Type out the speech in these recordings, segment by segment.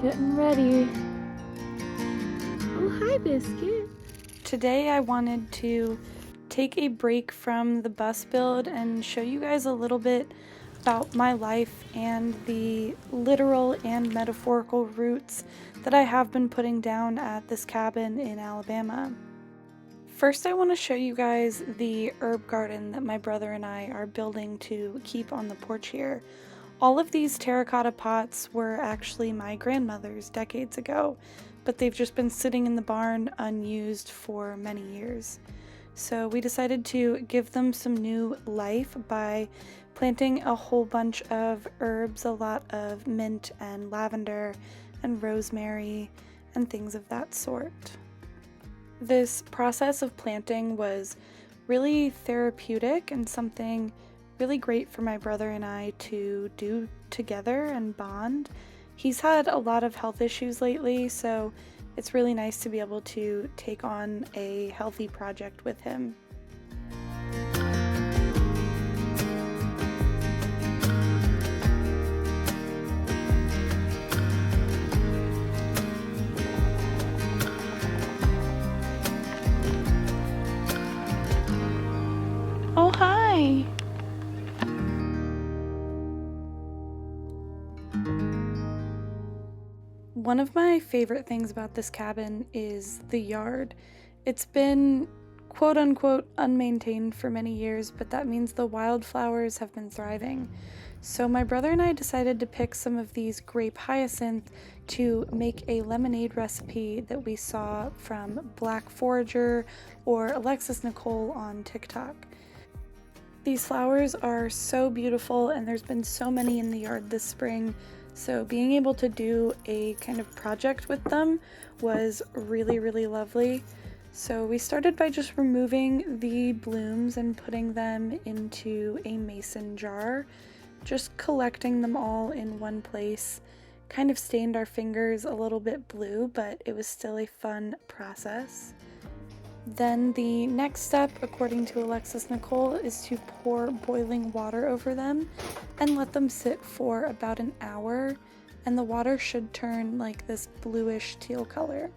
Getting ready. Oh, hi, Biscuit. Today I wanted to take a break from the bus build and show you guys a little bit about my life and the literal and metaphorical roots that I have been putting down at this cabin in Alabama. First, I want to show you guys the herb garden that my brother and I are building to keep on the porch here. All of these terracotta pots were actually my grandmother's decades ago, but they've just been sitting in the barn unused for many years. So we decided to give them some new life by planting a whole bunch of herbs, a lot of mint and lavender and rosemary and things of that sort. This process of planting was really therapeutic and something really great for my brother and I to do together and bond. He's had a lot of health issues lately, so it's really nice to be able to take on a healthy project with him. Oh, hi! One of my favorite things about this cabin is the yard. It's been quote-unquote unmaintained for many years, but that means the wildflowers have been thriving. So my brother and I decided to pick some of these grape hyacinth to make a lemonade recipe that we saw from Black Forager or Alexis Nicole on TikTok. These flowers are so beautiful, and there's been so many in the yard this spring. So being able to do a kind of project with them was really, really lovely. So we started by just removing the blooms and putting them into a mason jar, just collecting them all in one place. Kind of stained our fingers a little bit blue, but it was still a fun process. Then the next step, according to Alexis Nicole, is to pour boiling water over them and let them sit for about an hour, and the water should turn like this bluish teal color.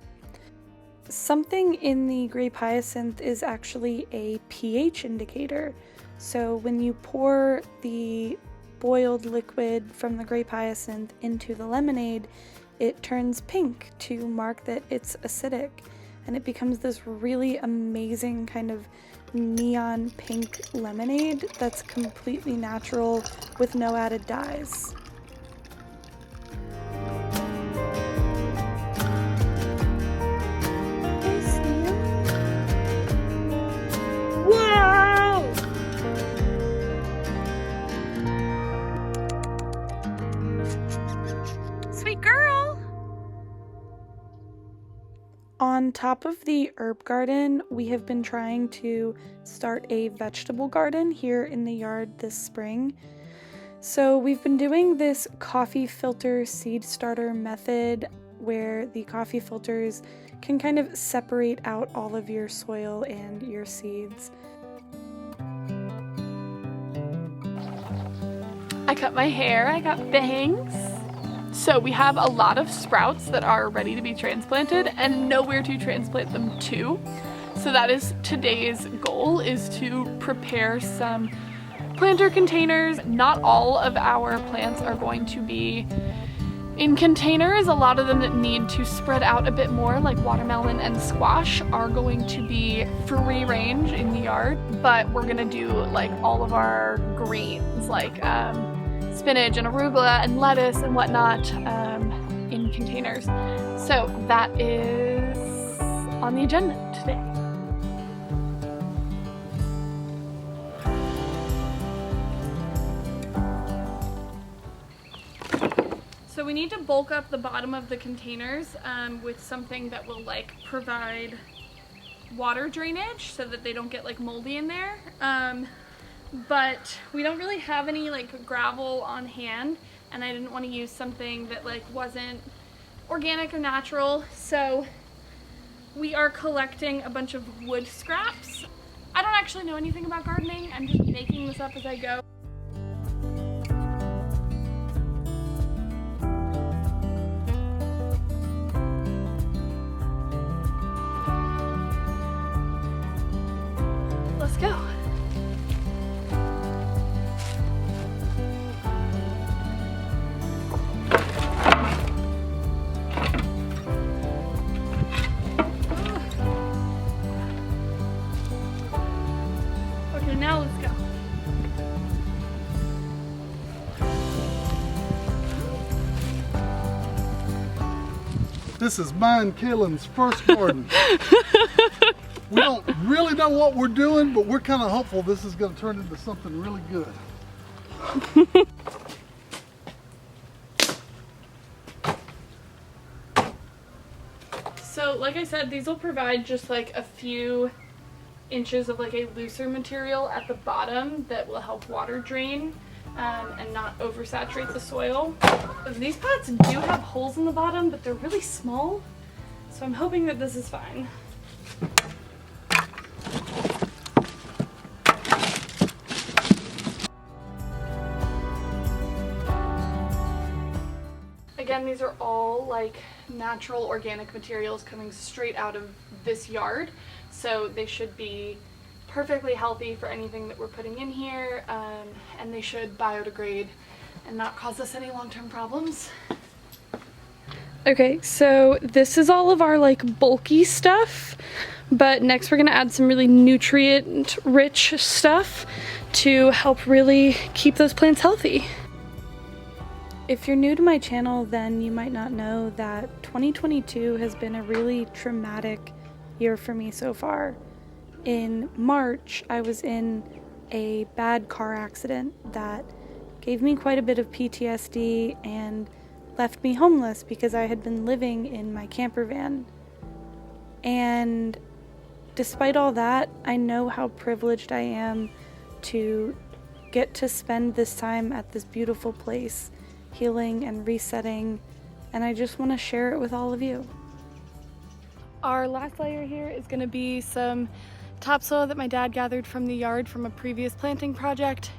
Something in the grape hyacinth is actually a pH indicator. So when you pour the boiled liquid from the grape hyacinth into the lemonade, it turns pink to mark that it's acidic. And it becomes this really amazing kind of neon pink lemonade that's completely natural with no added dyes. Wow! Sweet girl! On top of the herb garden, we have been trying to start a vegetable garden here in the yard this spring. So we've been doing this coffee filter seed starter method where the coffee filters can kind of separate out all of your soil and your seeds. I cut my hair, I got bangs. So we have a lot of sprouts that are ready to be transplanted and nowhere to transplant them to. So that is today's goal, is to prepare some planter containers. Not all of our plants are going to be in containers. A lot of them that need to spread out a bit more, like watermelon and squash, are going to be free range in the yard. But we're gonna do like all of our greens, like spinach and arugula and lettuce and whatnot in containers. So that is on the agenda today. So we need to bulk up the bottom of the containers with something that will like provide water drainage so that they don't get like moldy in there. But we don't really have any like gravel on hand, and I didn't want to use something that like wasn't organic or natural, so we are collecting a bunch of wood scraps. I don't actually know anything about gardening, I'm just making this up as I go. let's go. Okay, now let's go. This is mine, Kaylin's first garden. We don't really know what we're doing, but we're kind of hopeful this is going to turn into something really good. So like I said, these will provide just like a few inches of like a looser material at the bottom that will help water drain and not oversaturate the soil. These pots do have holes in the bottom, but they're really small, so I'm hoping that this is fine. Again, these are all like natural organic materials coming straight out of this yard, so they should be perfectly healthy for anything that we're putting in here, and they should biodegrade and not cause us any long-term problems. Okay, so this is all of our like bulky stuff, but next we're gonna add some really nutrient-rich stuff to help really keep those plants healthy. If you're new to my channel, then you might not know that 2022 has been a really traumatic year for me so far. In March, I was in a bad car accident that gave me quite a bit of PTSD and left me homeless because I had been living in my camper van. And despite all that, I know how privileged I am to get to spend this time at this beautiful place, healing and resetting, and I just want to share it with all of you. Our last layer here is going to be some topsoil that my dad gathered from the yard from a previous planting project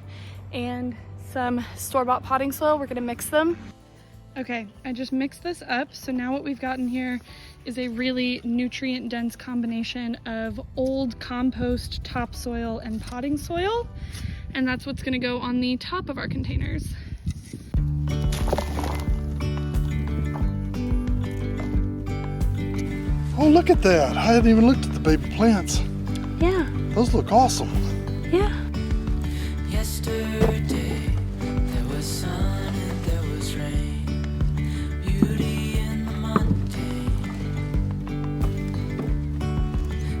and some store-bought potting soil. We're going to mix them. Okay, I just mixed this up, so now what we've got in here is a really nutrient-dense combination of old compost, topsoil, and potting soil, and that's what's going to go on the top of our containers. Oh, look at that. I hadn't even looked at the baby plants. Yeah. Those look awesome. Yeah. Yesterday there was sun and there was rain, beauty in the mundane.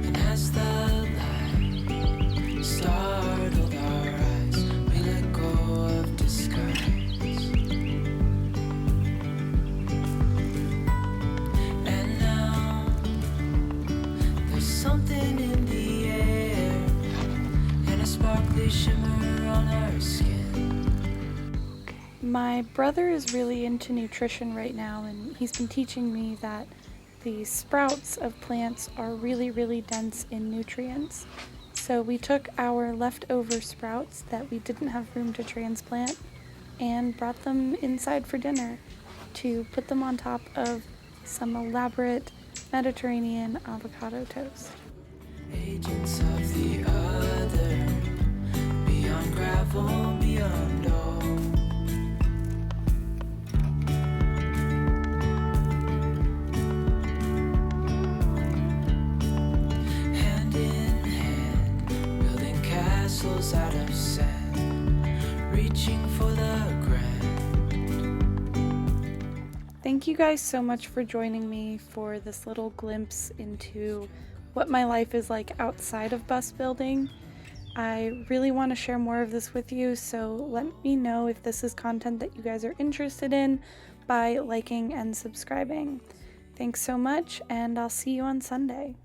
And as the light startled our eyes, we let go of disguise. And now there's something in the air and a sparkly shimmer on our skin. My brother is really into nutrition right now, and he's been teaching me that the sprouts of plants are really, really dense in nutrients. So we took our leftover sprouts that we didn't have room to transplant and brought them inside for dinner to put them on top of some elaborate Mediterranean avocado toast. Agents of the other, beyond gravel, beyond all. Hand in hand, building castles out of sand, reaching for the grand. Thank you guys so much for joining me for this little glimpse into what my life is like outside of bus building. I really want to share more of this with you, so let me know if this is content that you guys are interested in by liking and subscribing. Thanks so much, and I'll see you on Sunday.